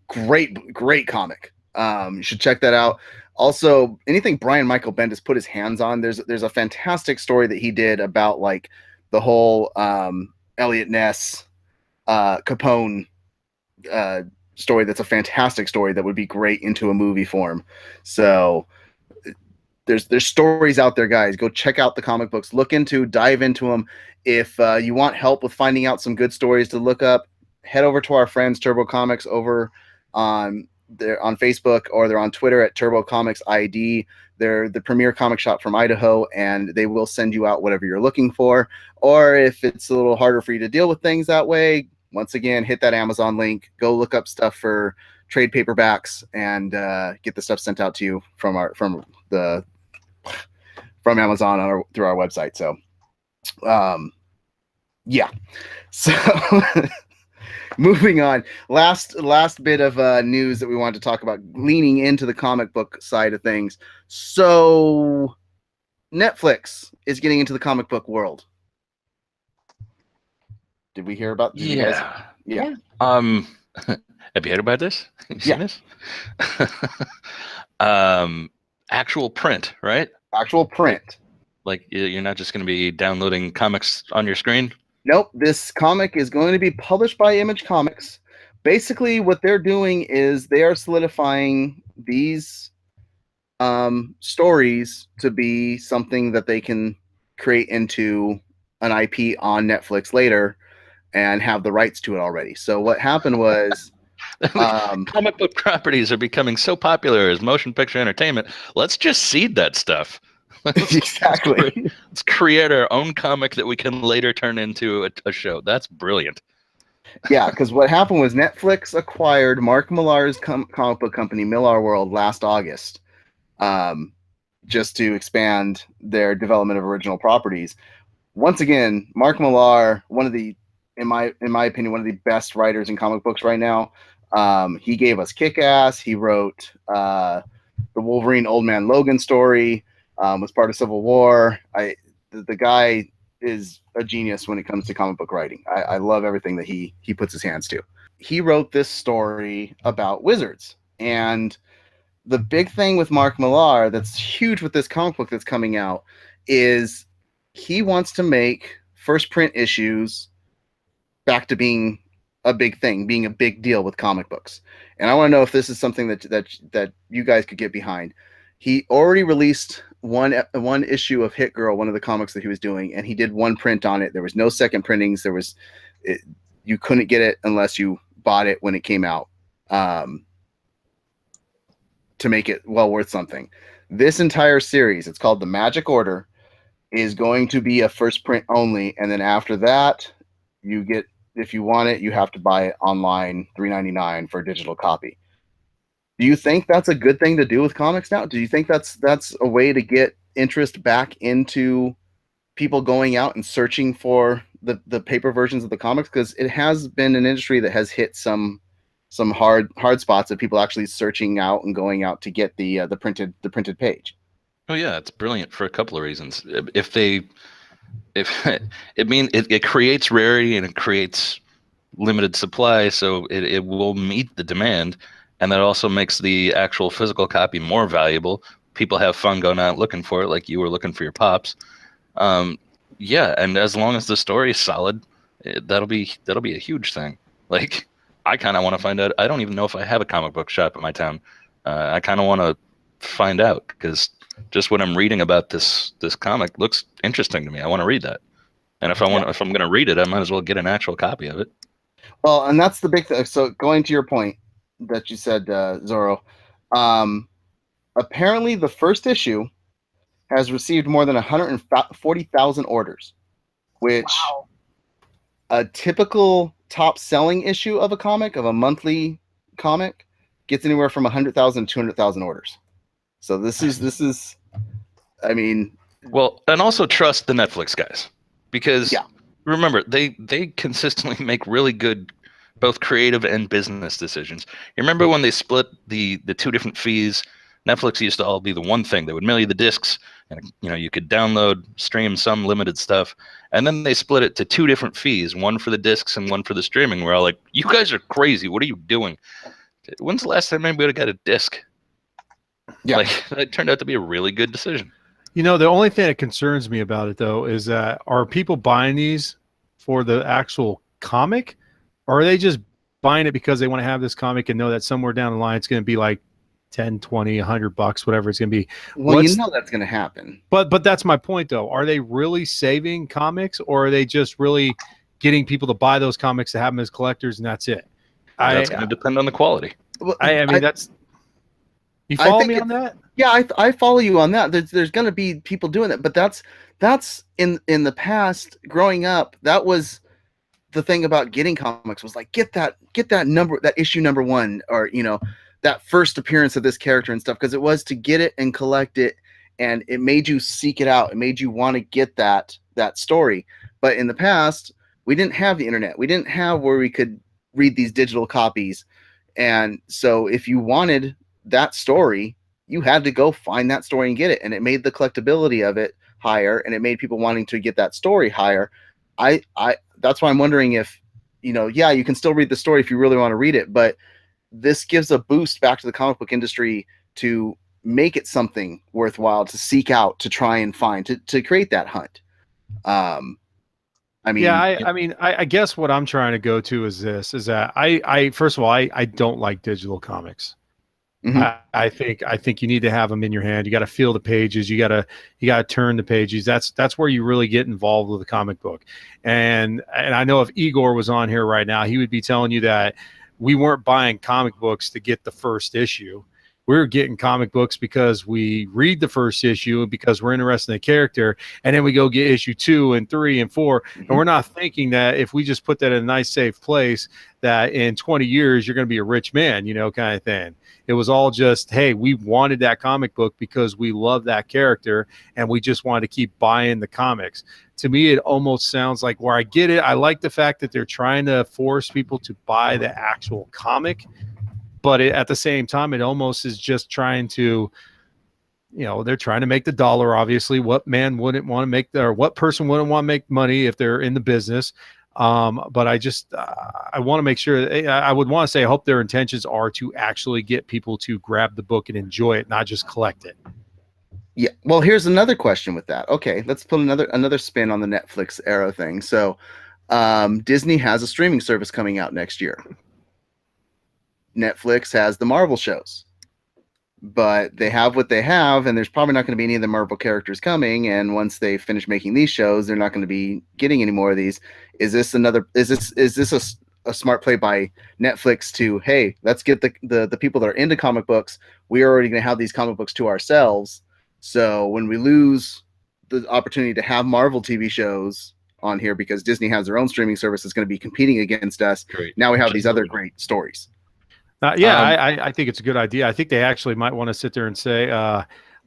Great comic. You should check that out. Also, anything Brian Michael Bendis put his hands on, there's a fantastic story that he did about like the whole Elliot Ness Capone story. That's a fantastic story that would be great into a movie form. So there's stories out there, guys. Go check out the comic books, dive into them. If you want help with finding out some good stories to look up, head over to our friends Turbo Comics over on Facebook, or they're on Twitter at Turbo Comics ID. They're the premier comic shop from Idaho, and they will send you out whatever you're looking for. Or if it's a little harder for you to deal with things that way, once again, hit that Amazon link, go look up stuff for trade paperbacks, and get the stuff sent out to you from Amazon through our website. So, yeah. So moving on, last bit of news that we wanted to talk about, leaning into the comic book side of things. So Netflix is getting into the comic book world. Did we hear about? Yeah. Yeah. Have you heard about this? You seen this? Actual print, right? Actual print. Like you're not just going to be downloading comics on your screen? Nope. This comic is going to be published by Image Comics. Basically, what they're doing is they are solidifying these stories to be something that they can create into an IP on Netflix later and have the rights to it already. So what happened was comic book properties are becoming so popular as motion picture entertainment. Let's just seed that stuff. Exactly. Let's create our own comic that we can later turn into a show. That's brilliant. Yeah, because what happened was Netflix acquired Mark Millar's comic book company, Millar World, last August, just to expand their development of original properties. Once again, Mark Millar, in my opinion, one of the best writers in comic books right now. He gave us Kick-Ass. He wrote the Wolverine Old Man Logan story. Was part of Civil War. The guy is a genius when it comes to comic book writing. I love everything that he puts his hands to. He wrote this story about wizards, and the big thing with Mark Millar that's huge with this comic book that's coming out is he wants to make first print issues back to being a big thing, being a big deal with comic books. And I want to know if this is something that you guys could get behind. He already released one issue of Hit Girl, one of the comics that he was doing, and he did one print on it. There was no second printings. You couldn't get it unless you bought it when it came out, to make it well worth something. This entire series, it's called The Magic Order, is going to be a first print only, and then after that, you get, if you want it, you have to buy it online, $3.99 for a digital copy. Do you think that's a good thing to do with comics now? Do you think that's a way to get interest back into people going out and searching for the paper versions of the comics? Because it has been an industry that has hit some hard spots of people actually searching out and going out to get the printed page. Oh yeah, it's brilliant for a couple of reasons. It creates rarity and it creates limited supply, so it will meet the demand. And that also makes the actual physical copy more valuable. People have fun going out looking for it, like you were looking for your pops. Yeah, and as long as the story is solid, that'll be a huge thing. Like, I kind of want to find out. I don't even know if I have a comic book shop at my town. I kind of want to find out, because just what I'm reading about this comic looks interesting to me. I want to read that, and if I'm going to read it, I might as well get an actual copy of it. Well, and that's the big thing. So going to your point that you said, Zorro, apparently the first issue has received more than 140,000 orders, which a typical top selling issue of a monthly comic, gets anywhere from 100,000 to 200,000 orders. So this is, I mean, well, and also trust the Netflix guys, because remember, they consistently make really good both creative and business decisions. You remember when they split the two different fees? Netflix used to all be the one thing. They would mail you the discs, and you could download, stream some limited stuff, and then they split it to two different fees, one for the discs and one for the streaming. We're all like, you guys are crazy. What are you doing? When's the last time anybody got a disc? Yeah. Like, it turned out to be a really good decision. You know, the only thing that concerns me about it though is that are people buying these for the actual comic, or are they just buying it because they want to have this comic and know that somewhere down the line it's going to be like 10, 20, $100, whatever it's going to be? Well, you know that's going to happen. But that's my point though. Are they really saving comics, or are they just really getting people to buy those comics to have them as collectors and that's it? That's going to depend on the quality. Well, I mean, that's, you follow me on that? Yeah, I follow you on that. There's going to be people doing that, but that's in the past. Growing up, that was the thing about getting comics, was like get that number, that issue number 1, or that first appearance of this character and stuff, because it was to get it and collect it, and it made you seek it out. It made you want to get that story. But in the past, we didn't have the internet. We didn't have where we could read these digital copies, and so if you wanted that story, you had to go find that story and get it, and it made the collectability of it higher, and it made people wanting to get that story higher. I that's why I'm wondering if, yeah, you can still read the story if you really want to read it, but this gives a boost back to the comic book industry to make it something worthwhile to seek out, to try and find, to create that hunt. I mean, yeah, I guess what I'm trying to go to is this: is that I first of all, I don't like digital comics. Mhm. I think you need to have them in your hand. You got to feel the pages. You got to turn the pages. That's where you really get involved with the comic book. And I know if Igor was on here right now, he would be telling you that we weren't buying comic books to get the first issue. We're getting comic books because we read the first issue and because we're interested in the character, and then we go get issue 2 and 3 and 4. And we're not thinking that if we just put that in a nice, safe place, that in 20 years you're going to be a rich man, kind of thing. It was all just, hey, we wanted that comic book because we love that character, and we just wanted to keep buying the comics. To me, it almost sounds like, where I get it, I like the fact that they're trying to force people to buy the actual comic, but at the same time, it almost is just trying to, they're trying to make the dollar. Obviously, what man wouldn't want to make, or what person wouldn't want to make money if they're in the business? But I want to make sure, I would want to say, I hope their intentions are to actually get people to grab the book and enjoy it, not just collect it. Yeah. Well, here's another question with that. Okay, let's put another spin on the Netflix Arrow thing. So, Disney has a streaming service coming out next year. Netflix has the Marvel shows, but they have what they have, and there's probably not going to be any of the Marvel characters coming. And once they finish making these shows, they're not going to be getting any more of these. Is this a smart play by Netflix to, hey, let's get the people that are into comic books. We are already going to have these comic books to ourselves. So when we lose the opportunity to have Marvel TV shows on here because Disney has their own streaming service that's going to be competing against us, now we have these other great stories. I think it's a good idea. I think they actually might want to sit there and say,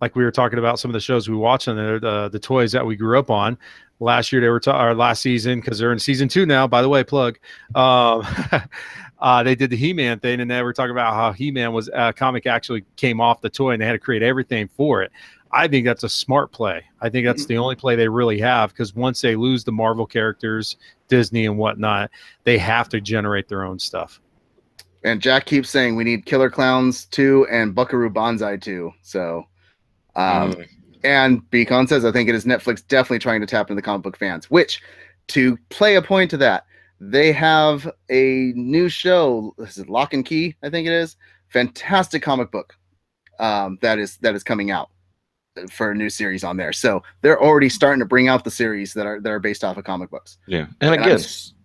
like we were talking about some of the shows we watched on there, the toys that we grew up on. Last year they were, or last season, because they're in season 2 now. By the way, plug. They did the He-Man thing, and they were talking about how He-Man was comic actually came off the toy, and they had to create everything for it. I think that's a smart play. I think that's the only play they really have, because once they lose the Marvel characters, Disney and whatnot, they have to generate their own stuff. And Jack keeps saying we need Killer Clowns 2 and Buckaroo Banzai 2. So, and Beacon says, I think it is Netflix definitely trying to tap into the comic book fans, which, to play a point to that, they have a new show. This is Lock and Key, I think it is. Fantastic comic book that is coming out for a new series on there. So they're already starting to bring out the series that are based off of comic books. Yeah. And again,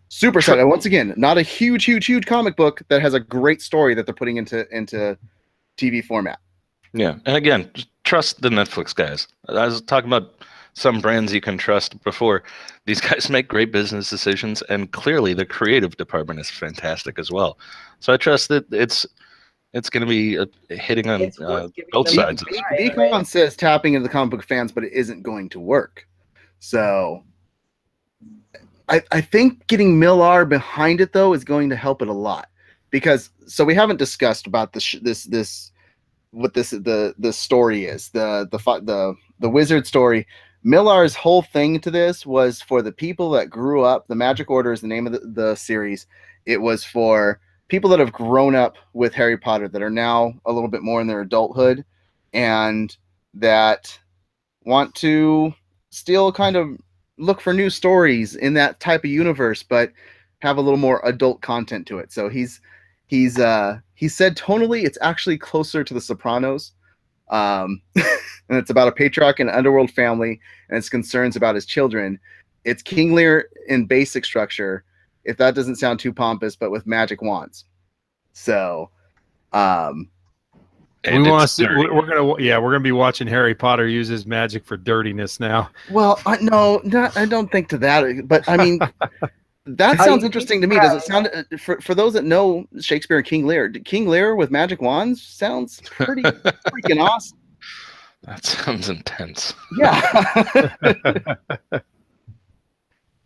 super excited. Once again, not a huge comic book that has a great story that they're putting into TV format. Yeah. And again, just trust the Netflix guys. I was talking about some brands you can trust before. These guys make great business decisions, and clearly the creative department is fantastic as well. So I trust that it's going to be hitting on both sides. Beacon says tapping into the comic book fans, but it isn't going to work. So I think getting Millar behind it though is going to help it a lot, because we haven't discussed about the story is the wizard story. Millar's whole thing to this was for the people that grew up. The Magic Order is the name of the series. It was for people that have grown up with Harry Potter that are now a little bit more in their adulthood, and that want to still kind of look for new stories in that type of universe, but have a little more adult content to it. So he said tonally it's actually closer to The Sopranos. And it's about a patriarch and underworld family and its concerns about his children. It's King Lear in basic structure, if that doesn't sound too pompous, but with magic wands. So, we want to see. We're gonna be watching Harry Potter use his magic for dirtiness now. Well, I don't think to that, but I mean, that sounds interesting to me. Does it sound for those that know Shakespeare and King Lear with magic wands sounds pretty freaking awesome. That sounds intense. Yeah.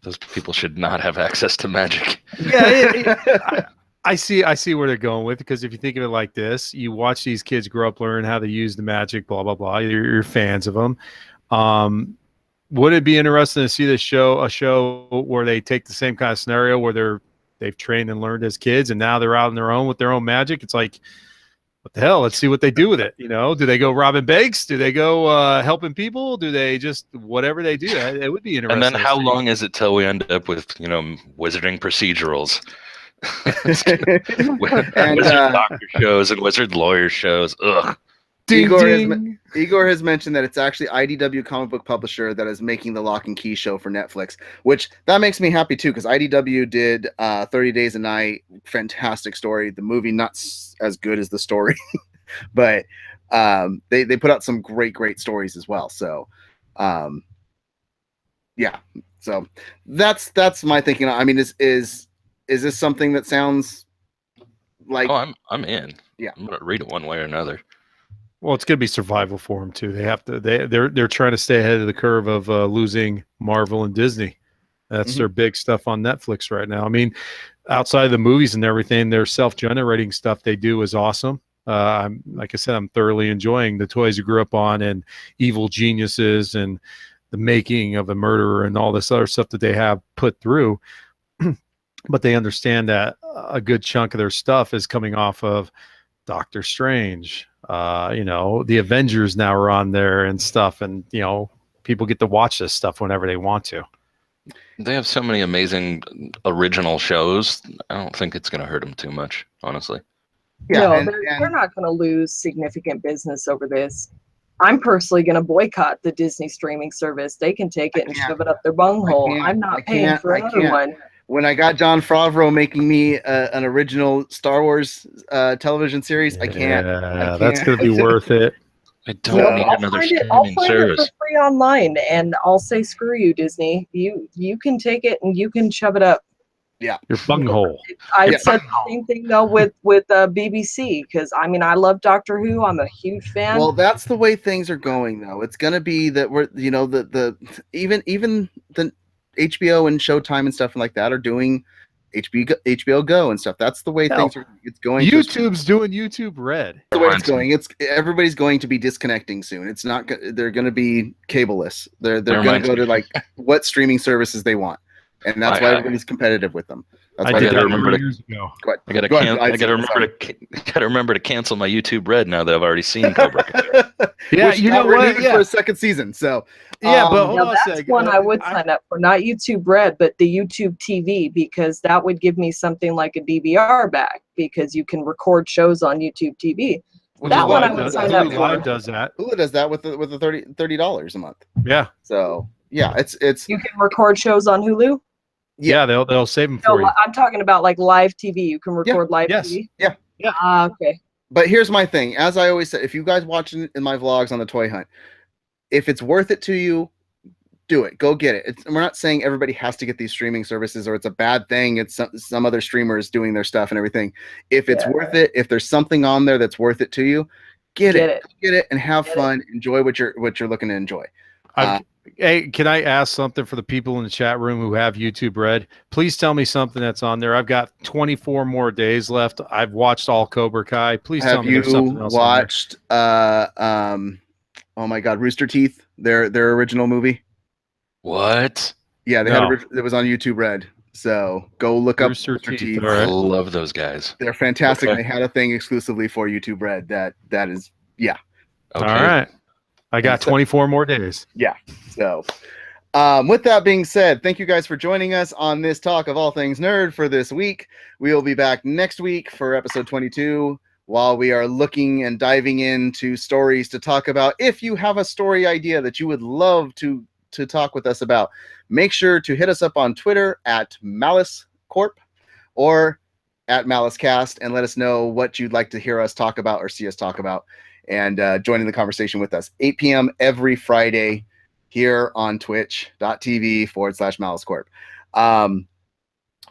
Those people should not have access to magic. Yeah, I see where they're going with it, because if you think of it like this, you watch these kids grow up, learn how to use the magic, blah blah blah. You're fans of them. Would it be interesting to see a show where they take the same kind of scenario where they've trained and learned as kids, and now they're out on their own with their own magic? It's like, what the hell? Let's see what they do with it. Do they go robbing banks? Do they go helping people? Do they just whatever they do? It would be interesting. And then how long is it till we end up with wizarding procedurals? Wizard doctor shows and wizard lawyer shows. Ugh. Igor has mentioned that it's actually IDW comic book publisher that is making the Lock and Key show for Netflix, which that makes me happy too, because IDW did 30 Days a Night, fantastic story. The movie not as good as the story, but they put out some great stories as well. So yeah, so that's my thinking. I mean, is this something that sounds like? Oh, I'm in. Yeah, I'm gonna read it one way or another. Well, it's going to be survival for them too. They have to. They're trying to stay ahead of the curve of losing Marvel and Disney. That's their big stuff on Netflix right now. I mean, outside of the movies and everything, their self-generating stuff they do is awesome. Like I said, I'm thoroughly enjoying the toys you grew up on and Evil Geniuses and the making of a murderer and all this other stuff that they have put through. But they understand that a good chunk of their stuff is coming off of Doctor Strange. The Avengers now are on there and stuff, and people get to watch this stuff whenever they want to. They have so many amazing original shows. I don't think it's going to hurt them too much, honestly. Yeah, no, they're not going to lose significant business over this. I'm personally going to boycott the Disney streaming service. They can take it and shove it up their bunghole. I'm not paying for another one. When I got Jon Favreau making me an original Star Wars television series, I can't. That's going to be worth it. I don't need another streaming service. It for free online, and I'll say, screw you, Disney. You can take it and you can shove it up. Yeah, your bunghole. I said the same thing though with BBC, because I mean I love Doctor Who. I'm a huge fan. Well, that's the way things are going though. It's going to be that we're even the HBO and Showtime and stuff like that are doing HBO Go and stuff. That's the way things are. It's going. YouTube's doing YouTube Red. The way it's going. Everybody's going to be disconnecting soon. It's not. They're going to be cableless. They're going to go to like what streaming services they want, and that's why everybody's competitive with them. That's why I gotta remember to cancel my YouTube Red now that I've already seen Cobra Kai. Yeah, you know what? For a second season, so yeah, but hold on a that's second. One I would sign up for, not YouTube Red, but the YouTube TV, because that would give me something like a DVR back, because you can record shows on YouTube TV. That one I would sign up for. Live does that. Hulu does that with the $30 a month. Yeah. So yeah, it's you can record shows on Hulu. Yeah, they'll save them for you. I'm talking about like live TV. You can record live TV. Yeah. Okay. But here's my thing. As I always say, if you guys watching in my vlogs on the Toy Hunt, if it's worth it to you, do it. Go get it. We're not saying everybody has to get these streaming services or it's a bad thing. It's some other streamers doing their stuff and everything. If it's worth it, if there's something on there that's worth it to you, get it and have fun. Enjoy what you're looking to enjoy. Hey, can I ask something for the people in the chat room who have YouTube Red? Please tell me something that's on there. I've got 24 more days left. I've watched all Cobra Kai. Please tell me there's something else. Watched oh my God, Rooster Teeth, their original movie. What? Yeah, it was on YouTube Red. So go look up Rooster Teeth. I love those guys. They're fantastic. Okay. They had a thing exclusively for YouTube Red. That is Okay. All right. I got 24 more days. Yeah. So, with that being said, thank you guys for joining us on this talk of all things nerd for this week. We will be back next week for episode 22 while we are looking and diving into stories to talk about. If you have a story idea that you would love to talk with us about, make sure to hit us up on Twitter at MaliceCorp or at MaliceCast and let us know what you'd like to hear us talk about or see us talk about, and joining the conversation with us. 8 p.m. every Friday here on twitch.tv/MaliceCorp.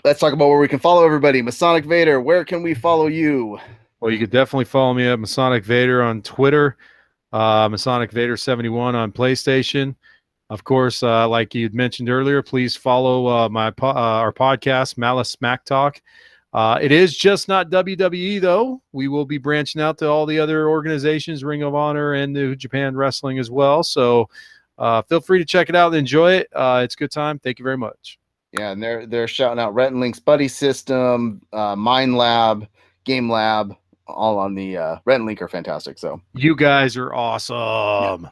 Let's talk about where we can follow everybody. Masonic Vader, where can we follow you? Well, you could definitely follow me at Masonic Vader on Twitter, Masonic Vader 71 on PlayStation. Of course, like you'd mentioned earlier, please follow our podcast, Malice Smack Talk. It is just not WWE, though. We will be branching out to all the other organizations, Ring of Honor and New Japan Wrestling as well. So feel free to check it out and enjoy it. It's a good time. Thank you very much. Yeah, and they're shouting out Rhett and Link's Buddy System, Mind Lab, Game Lab, all on the Rhett and Link are fantastic. So you guys are awesome.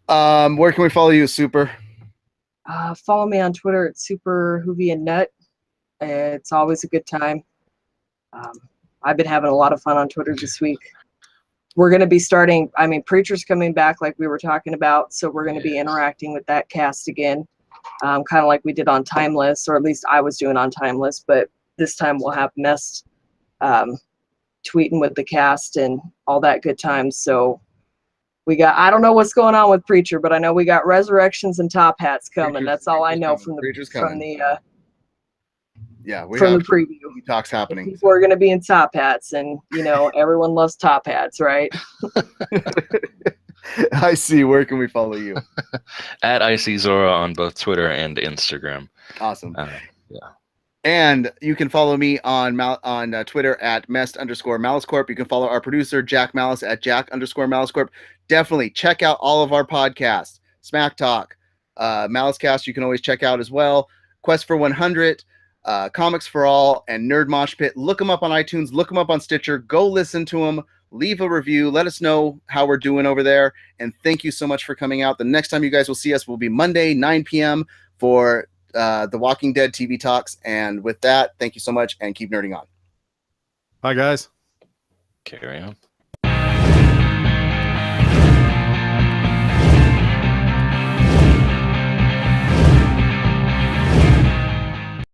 Yeah. Where can we follow you, Super? Follow me on Twitter at Super Hoovy and Nut. It's always a good time. I've been having a lot of fun on Twitter this week. We're going to be starting, Preacher's coming back like we were talking about, so we're going to be interacting with that cast again, kind of like we did on Timeless, or at least I was doing on Timeless, but this time we'll have Mess tweeting with the cast and all that good times. So I don't know what's going on with Preacher, but I know we got Resurrections and Top Hats coming. That's all I know from the preview. Talks happening. People are going to be in top hats, and everyone loves top hats, right? I see. Where can we follow you? At ICZora on both Twitter and Instagram. Awesome. Yeah. And you can follow me on Twitter at @Mest_MaliceCorp. You can follow our producer, Jack Malice, at Jack_MaliceCorp. Definitely check out all of our podcasts. Smack Talk, MaliceCast, you can always check out as well. Quest for 100, Comics for All, and Nerd Mosh Pit. Look them up on iTunes. Look them up on Stitcher. Go listen to them. Leave a review. Let us know how we're doing over there. And thank you so much for coming out. The next time you guys will see us will be Monday, 9 p.m. for The Walking Dead TV Talks. And with that, thank you so much, and keep nerding on. Bye, guys. Carry on.